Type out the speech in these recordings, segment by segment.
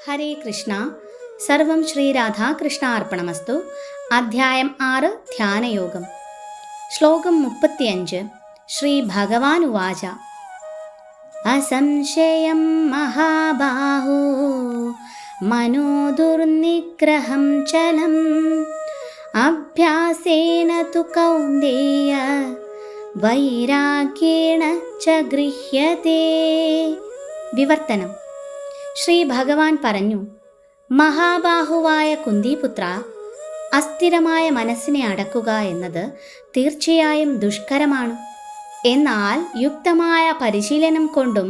ഹരേ കൃഷ്ണ. സർവം ശ്രീ രാധാകൃഷ്ണ അർപ്പണമസ്തു. അധ്യായം 6 ധ്യാനയോഗം. ശ്ലോകം 35. ശ്രീ ഭഗവാൻ ഉവാച: അസംശയം മഹാബാഹോ മനോ ദുർനിഗ്രഹം ചലം അഭ്യാസേന തു കൗന്ദേയ വൈരാഗ്യേണ ച ഗൃഹ്യതേ. വിവർത്തനം. ശ്രീ ഭഗവാൻ പറഞ്ഞു: മഹാബാഹുവായ കുന്തിപുത്ര, അസ്ഥിരമായ മനസ്സിനെ അടക്കുക എന്നത് തീർച്ചയായും ദുഷ്കരമാണ്. എന്നാൽ യുക്തമായ പരിശീലനം കൊണ്ടും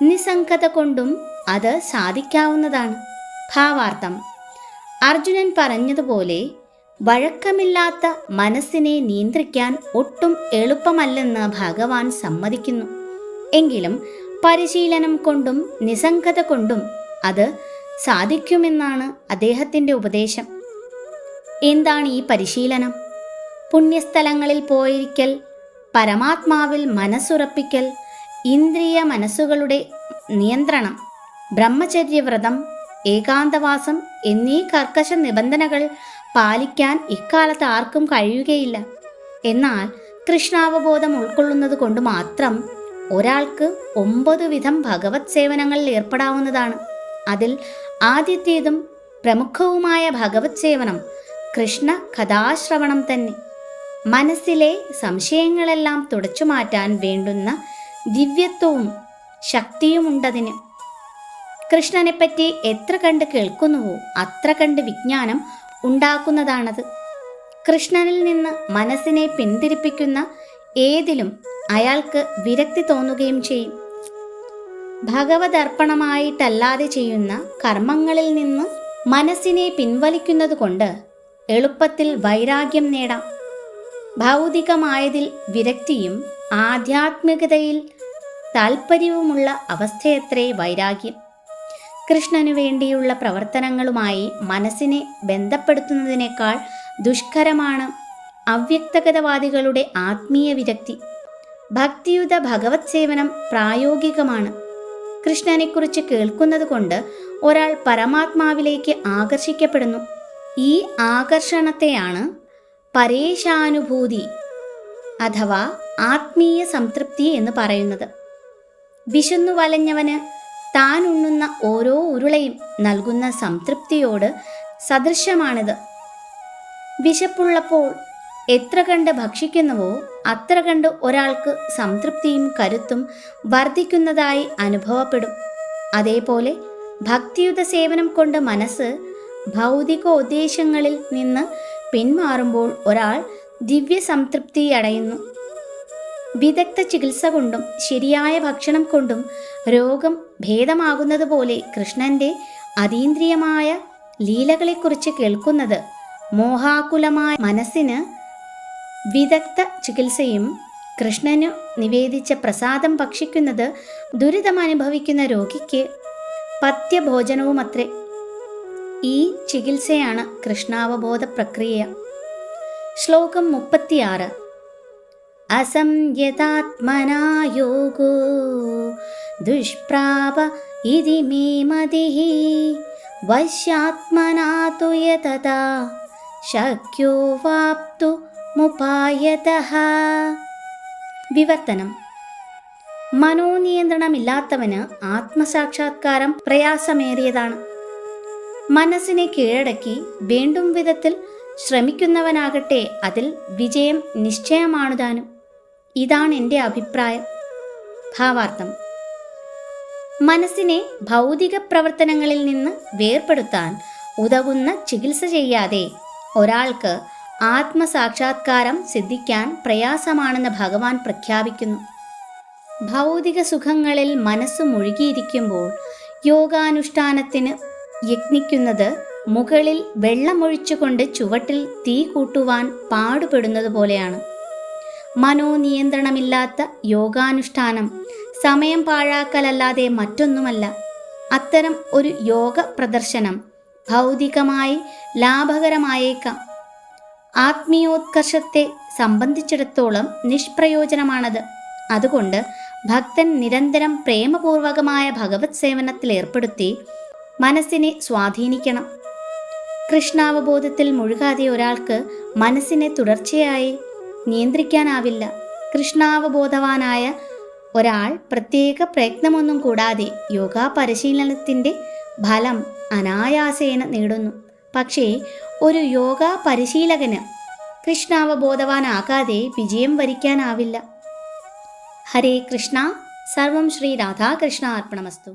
നിസ്സംഗത കൊണ്ടും അത് സാധിക്കാവുന്നതാണ്. ഭാവാർത്ഥം: അർജുനൻ പറഞ്ഞതുപോലെ വഴക്കമില്ലാത്ത മനസ്സിനെ നിയന്ത്രിക്കാൻ ഒട്ടും എളുപ്പമല്ലെന്ന് ഭഗവാൻ സമ്മതിക്കുന്നു. എങ്കിലും പരിശീലനം കൊണ്ടും നിസ്സംഗത കൊണ്ടും അത് സാധിക്കുമെന്നാണ് അദ്ദേഹത്തിൻ്റെ ഉപദേശം. എന്താണ് ഈ പരിശീലനം? പുണ്യസ്ഥലങ്ങളിൽ പോയിരിക്കൽ, പരമാത്മാവിൽ മനസ്സുറപ്പിക്കൽ, ഇന്ദ്രിയ മനസ്സുകളുടെ നിയന്ത്രണം, ബ്രഹ്മചര്യവ്രതം, ഏകാന്തവാസം എന്നീ കർക്കശ നിബന്ധനകൾ പാലിക്കാൻ ഇക്കാലത്ത് ആർക്കും കഴിയുകയില്ല. എന്നാൽ കൃഷ്ണാവബോധം ഉൾക്കൊള്ളുന്നത് കൊണ്ട് മാത്രം ഒരാൾക്ക് 9 വിധം ഭഗവത് സേവനങ്ങളിൽ ഏർപ്പെടാവുന്നതാണ്. അതിൽ ആദ്യത്തേതും പ്രമുഖവുമായ ഭഗവത് സേവനം കൃഷ്ണ കഥാശ്രവണം തന്നെ. മനസ്സിലെ സംശയങ്ങളെല്ലാം തുടച്ചു മാറ്റാൻ വേണ്ടുന്ന ദിവ്യത്വവും ശക്തിയുമുണ്ടതിന്. കൃഷ്ണനെപ്പറ്റി എത്ര കണ്ട് കേൾക്കുന്നുവോ അത്ര കണ്ട് വിജ്ഞാനം ഉണ്ടാക്കുന്നതാണത്. കൃഷ്ണനിൽ നിന്ന് മനസ്സിനെ പിന്തിരിപ്പിക്കുന്ന ഏതിലും അയാൾക്ക് വിരക്തി തോന്നുകയും ചെയ്യും. ഭഗവദർപ്പണമായിട്ടല്ലാതെ ചെയ്യുന്ന കർമ്മങ്ങളിൽ നിന്ന് മനസ്സിനെ പിൻവലിക്കുന്നത് കൊണ്ട് എളുപ്പത്തിൽ വൈരാഗ്യം നേടാം. ഭൗതികമായതിൽ വിരക്തിയും ആധ്യാത്മികതയിൽ താൽപ്പര്യവുമുള്ള അവസ്ഥയത്രേ വൈരാഗ്യം. കൃഷ്ണനു വേണ്ടിയുള്ള പ്രവർത്തനങ്ങളുമായി മനസ്സിനെ ബന്ധപ്പെടുത്തുന്നതിനേക്കാൾ ദുഷ്കരമാണ് അവ്യക്തഗതവാദികളുടെ ആത്മീയ വിരക്തി. ഭക്തിയുത ഭഗവത് സേവനം പ്രായോഗികമാണ്. കൃഷ്ണനെക്കുറിച്ച് കേൾക്കുന്നത് കൊണ്ട് ഒരാൾ പരമാത്മാവിലേക്ക് ആകർഷിക്കപ്പെടുന്നു. ഈ ആകർഷണത്തെയാണ് പരേശാനുഭൂതി അഥവാ ആത്മീയ സംതൃപ്തി എന്ന് പറയുന്നത്. വിശന്നു വലഞ്ഞവന് താൻ ഉണ്ണുന്ന ഓരോ ഉരുളയും നൽകുന്ന സംതൃപ്തിയോട് സദൃശമാണിത്. വിശപ്പുള്ളപ്പോൾ എത്ര കണ്ട് ഭക്ഷിക്കുന്നുവോ അത്ര കണ്ട് ഒരാൾക്ക് സംതൃപ്തിയും കരുത്തും വർദ്ധിക്കുന്നതായി അനുഭവപ്പെടും. അതേപോലെ ഭക്തിയുത സേവനം കൊണ്ട് മനസ്സ് ഭൗതികോദ്ദേശങ്ങളിൽ നിന്ന് പിന്മാറുമ്പോൾ ഒരാൾ ദിവ്യ സംതൃപ്തി അടയുന്നു. വിദഗ്ധ ചികിത്സ കൊണ്ടും ശരിയായ ഭക്ഷണം കൊണ്ടും രോഗം ഭേദമാകുന്നത് പോലെ കൃഷ്ണന്റെ അതീന്ദ്രിയമായ ലീലകളെക്കുറിച്ച് കേൾക്കുന്നത് മോഹാകുലമായ മനസ്സിന് വിദഗ്ധ ചികിത്സയും കൃഷ്ണനു നിവേദിച്ച പ്രസാദം ഭക്ഷിക്കുന്നത് ദുരിതമനുഭവിക്കുന്ന രോഗിക്ക് പഥ്യഭോജനവുമത്രേ. ഈ ചികിത്സയാണ് കൃഷ്ണാവബോധ പ്രക്രിയ. ശ്ലോകം 36. അസംയതാത്മനാ യോഗോ ദുഷ്പ്രാപ ഇതി മേ മതിഃ വശ്യാത്മനാ തു യതതാ ശക്യോ വാപ്തു മുപായതഃ. വിവർത്തനം. മനോനിയന്ത്രണമില്ലാത്തവന് ആത്മസാക്ഷാത്കാരം പ്രയാസമേറിയതാണ്. മനസ്സിനെ കീഴടക്കി വേണ്ടും വിധത്തിൽ ശ്രമിക്കുന്നവനാകട്ടെ അതിൽ വിജയം നിശ്ചയമാണുതാനും. ഇതാണ് എൻ്റെ അഭിപ്രായം. ഭാവാർത്ഥം: മനസ്സിനെ ഭൗതിക പ്രവർത്തനങ്ങളിൽ നിന്ന് വേർപെടുത്താൻ ഉതകുന്ന ചികിത്സ ചെയ്യാതെ ഒരാൾക്ക് ആത്മസാക്ഷാത്കാരം സിദ്ധിക്കാൻ പ്രയാസമാണെന്ന് ഭഗവാൻ പ്രഖ്യാപിക്കുന്നു. ഭൗതിക സുഖങ്ങളിൽ മനസ്സ് മുഴുകിയിരിക്കുമ്പോൾ യോഗാനുഷ്ഠാനത്തിന് യത്നിക്കുന്നത് മുകളിൽ വെള്ളമൊഴിച്ചുകൊണ്ട് ചുവട്ടിൽ തീ കൂട്ടുവാൻ പാടുപെടുന്നത് പോലെയാണ്. മനോനിയന്ത്രണമില്ലാത്ത യോഗാനുഷ്ഠാനം സമയം പാഴാക്കലല്ലാതെ മറ്റൊന്നുമല്ല. അത്തരം ഒരു യോഗ പ്രദർശനം ഭൗതികമായി ലാഭകരമായേക്കാം. ആത്മീയോത്കർഷത്തെ സംബന്ധിച്ചിടത്തോളം നിഷ്പ്രയോജനമാണത്. അതുകൊണ്ട് ഭക്തൻ നിരന്തരം പ്രേമപൂർവകമായ ഭഗവത് സേവനത്തിൽ ഏർപ്പെടുത്തി മനസ്സിനെ സ്വാധീനിക്കണം. കൃഷ്ണാവബോധത്തിൽ മുഴുകാതെ ഒരാൾക്ക് മനസ്സിനെ തുടർച്ചയായി നിയന്ത്രിക്കാനാവില്ല. കൃഷ്ണാവബോധവാനായ ഒരാൾ പ്രത്യേക പ്രയത്നമൊന്നും കൂടാതെ യോഗാ പരിശീലനത്തിൻ്റെ ഫലം അനായാസേന നേടുന്നു. പക്ഷേ ഒരു യോഗാ പരിശീലകന് കൃഷ്ണാവബോധവാനാകാതെ വിജയം വരിക്കാനാവില്ല. ഹരേ കൃഷ്ണ. സർവം ശ്രീ രാധാകൃഷ്ണ അർപ്പണമസ്തു.